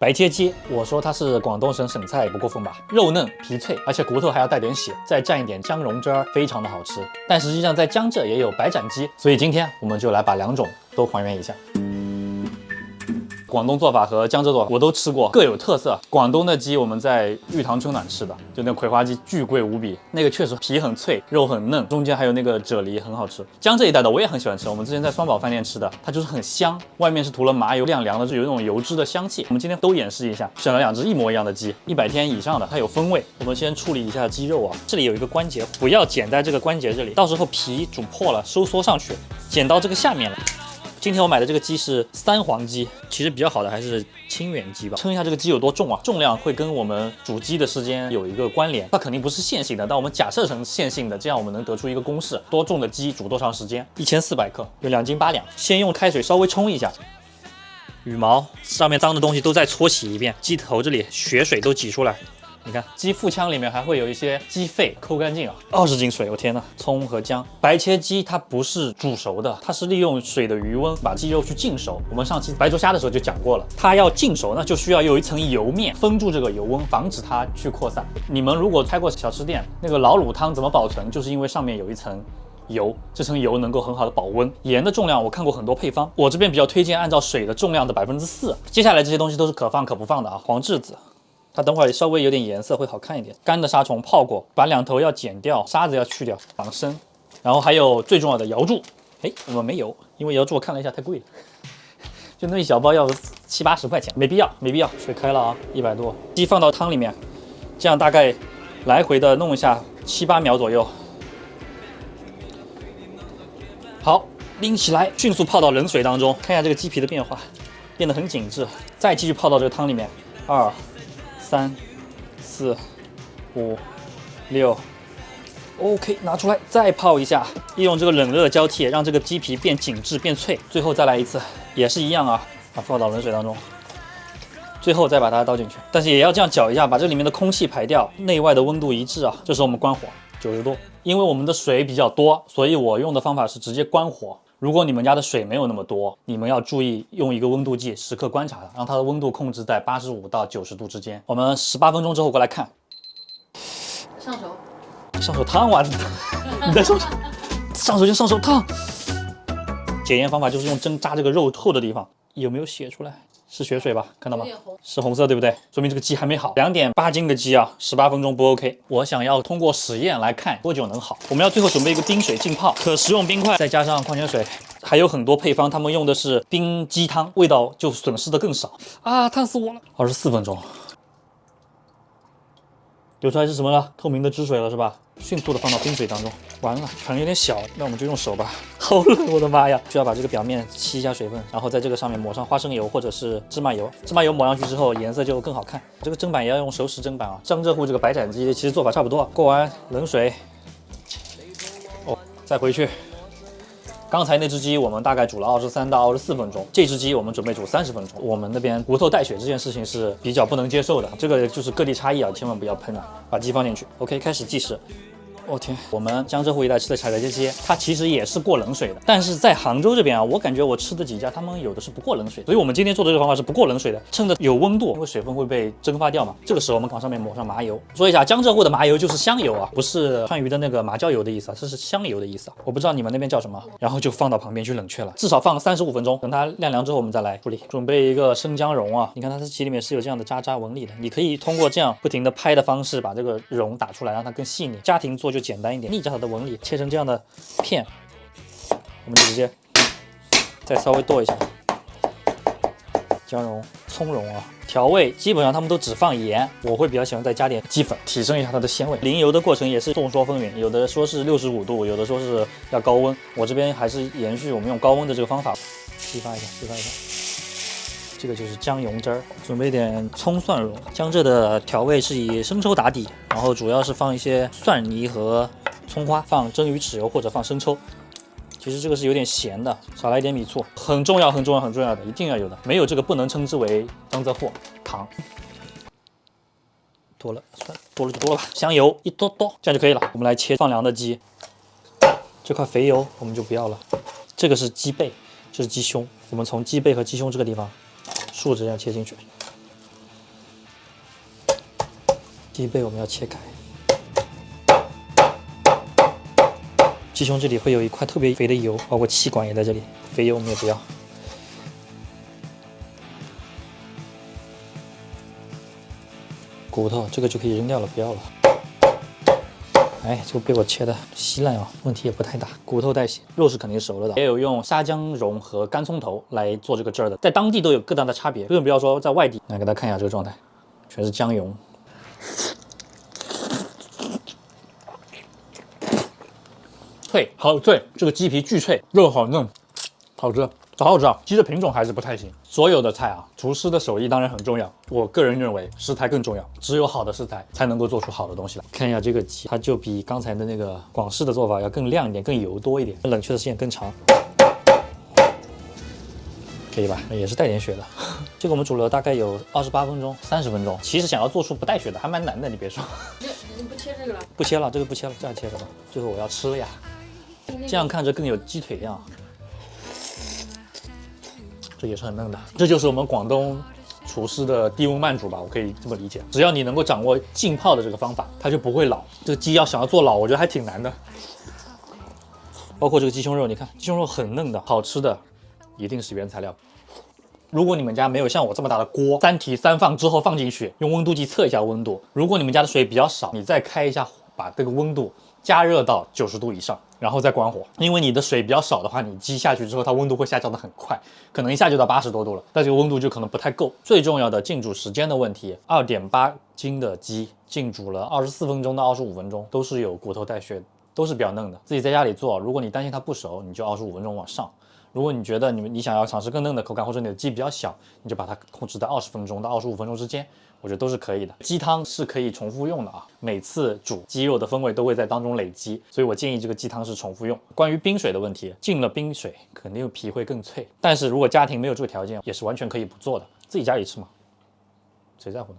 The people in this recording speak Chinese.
白切鸡，我说它是广东省菜不过分吧？肉嫩皮脆，而且骨头还要带点血，再蘸一点姜蓉汁儿，非常的好吃。但实际上在江浙也有白斩鸡，所以今天我们就来把两种都还原一下。广东做法和江浙做法我都吃过，各有特色。广东的鸡我们在玉堂春暖吃的，就那葵花鸡巨贵无比，那个确实皮很脆，肉很嫩，中间还有那个啫喱很好吃。江浙一带的我也很喜欢吃，我们之前在双宝饭店吃的，它就是很香，外面是涂了麻油，亮凉的，就有那种油脂的香气。我们今天都演示一下，选了两只一模一样的鸡，100天以上的，它有风味。我们先处理一下鸡肉啊，这里有一个关节，不要剪在这个关节这里，到时候皮煮破了收缩上去，剪到这个下面了。今天我买的这个鸡是三黄鸡，其实比较好的还是清远鸡吧。称一下这个鸡有多重啊？重量会跟我们煮鸡的时间有一个关联，它肯定不是线性的，但我们假设成线性的，这样我们能得出一个公式：多重的鸡煮多长时间？1400克，有2斤8两。先用开水稍微冲一下，羽毛上面脏的东西都再搓洗一遍，鸡头这里血水都挤出来。你看鸡腹腔里面还会有一些鸡肺，抠干净啊，20斤水，我天呐！葱和姜，白切鸡它不是煮熟的，它是利用水的余温把鸡肉去浸熟。我们上期白灼虾的时候就讲过了，它要浸熟呢，就需要有一层油面封住这个油温，防止它去扩散。你们如果开过小吃店，那个老卤汤怎么保存？就是因为上面有一层油，这层油能够很好的保温。盐的重量我看过很多配方，我这边比较推荐按照水的重量的4%。接下来这些东西都是可放可不放的啊，黄栀子。它等会儿稍微有点颜色会好看一点。干的杀虫泡过，把两头要剪掉，沙子要去掉，绑生。然后还有最重要的瑶柱，我们没有，因为瑶柱我看了一下太贵了，就那一小包要70、80块钱，没必要，没必要。水开了啊，100多，鸡放到汤里面，这样大概来回的弄一下7、8秒左右。好，拎起来，迅速泡到冷水当中，看一下这个鸡皮的变化，变得很紧致。再继续泡到这个汤里面，2、3、4、5、6 ，OK， 拿出来再泡一下，利用这个冷热交替，让这个鸡皮变紧致变脆。最后再来一次，也是一样啊，把它放到冷水当中，最后再把它倒进去，但是也要这样搅一下，把这里面的空气排掉，内外的温度一致啊。这时候我们关火，90度。因为我们的水比较多，所以我用的方法是直接关火。如果你们家的水没有那么多，你们要注意用一个温度计时刻观察它，让它的温度控制在85到90度之间。我们18分钟之后过来看，上手烫完，你在说上手就上手烫。检验方法就是用针扎这个肉厚的地方，有没有血出来？是血水吧？看到吗？是红色，对不对？说明这个鸡还没好。2.8斤的鸡啊，18分钟不 OK。我想要通过实验来看多久能好。我们要最后准备一个冰水浸泡，可食用冰块，再加上矿泉水，还有很多配方，他们用的是冰鸡汤，味道就损失的更少啊！烫死我了！24分钟，流出来是什么了？透明的汁水了是吧？迅速的放到冰水当中。完了，可能有点小，那我们就用手吧。好冷，我的妈呀！需要把这个表面吸一下水分，然后在这个上面抹上花生油或者是芝麻油。芝麻油抹上去之后，颜色就更好看。这个砧板也要用熟食砧板啊。江浙沪这个白斩鸡其实做法差不多，过完冷水，再回去。刚才那只鸡我们大概煮了23到24分钟，这只鸡我们准备煮30分钟。我们那边骨头带血这件事情是比较不能接受的，这个就是各地差异啊，千万不要喷啊。把鸡放进去 ，OK， 开始计时。我天，我们江浙沪一带吃的白切鸡，它其实也是过冷水的，但是在杭州这边啊，我感觉我吃的几家，他们有的是不过冷水，所以我们今天做的这个方法是不过冷水的，趁着有温度，因为水分会被蒸发掉嘛，这个时候我们往上面抹上麻油。说一下，江浙沪的麻油就是香油啊，不是川渝的那个麻椒油的意思啊，这是香油的意思啊，我不知道你们那边叫什么。然后就放到旁边去冷却了，至少放35分钟，等它晾凉之后我们再来处理。准备一个生姜蓉啊，你看它的鸡里面是有这样的渣渣纹理的，你可以通过这样不停的拍的方式把这个蓉打出来，让它更细腻。家庭做就简单一点，逆着它的纹理切成这样的片，我们就直接再稍微剁一下。姜蓉、葱蓉啊，调味基本上他们都只放盐，我会比较喜欢再加点鸡粉，提升一下它的鲜味。淋油的过程也是众说纷纭，有的说是65度，有的说是要高温，我这边还是延续我们用高温的这个方法，激发一下。这个就是姜蓉汁儿，准备一点葱蒜蓉。江浙的调味是以生抽打底，然后主要是放一些蒜泥和葱花，放蒸鱼豉油或者放生抽。其实这个是有点咸的，少来一点米醋，很重要的，一定要有的，没有这个不能称之为江浙货。糖多了，算多了就多了吧。香油一多多，这样就可以了。我们来切放凉的鸡，这块肥油我们就不要了。这个是鸡背，这是鸡胸，我们从鸡背和鸡胸这个地方竖着这样切进去。鸡背我们要切开。鸡胸这里会有一块特别肥的油，包括气管也在这里，肥油我们也不要。骨头这个就可以扔掉了，不要了。哎，这个被我切的稀烂啊，问题也不太大。骨头带血，肉是肯定熟了的。也有用沙姜蓉和干葱头来做这个汁儿的，在当地都有各大的差别，更不要说在外地。来给大家看一下这个状态，全是姜蓉。脆，好脆，这个鸡皮巨脆，肉好嫩，好吃。好好吃啊！鸡的品种还是不太行。所有的菜啊，厨师的手艺当然很重要。我个人认为食材更重要，只有好的食材才能够做出好的东西来。看一下这个鸡，它就比刚才的那个广式的做法要更亮一点，更油多一点，冷却的时间更长。可以吧？也是带点血的。这个我们煮了大概有28分钟、30分钟。其实想要做出不带血的还蛮难的，你别说。你不切这个了？不切了，这个不切了，这样切的吧。最后我要吃了呀，这样看着更有鸡腿样。这也是很嫩的，这就是我们广东厨师的低温慢煮吧，我可以这么理解。只要你能够掌握浸泡的这个方法，它就不会老。这个鸡要想要做老，我觉得还挺难的。包括这个鸡胸肉，你看鸡胸肉很嫩的，好吃的一定是原材料。如果你们家没有像我这么大的锅，3提3放之后放进去，用温度计测一下温度。如果你们家的水比较少，你再开一下火，把这个温度加热到90度以上，然后再关火。因为你的水比较少的话，你鸡下去之后，它温度会下降的很快，可能一下就到80多度了，但这个温度就可能不太够。最重要的浸煮时间的问题，2.8斤的鸡浸煮了24分钟到25分钟，都是有骨头带血，都是比较嫩的。自己在家里做，如果你担心它不熟，你就25分钟往上。如果你觉得你想要尝试更嫩的口感，或者你的鸡比较小，你就把它控制在20分钟到25分钟之间，我觉得都是可以的。鸡汤是可以重复用的啊，每次煮鸡肉的风味都会在当中累积，所以我建议这个鸡汤是重复用。关于冰水的问题，浸了冰水肯定皮会更脆，但是如果家庭没有这个条件，也是完全可以不做的，自己家里吃嘛，谁在乎呢？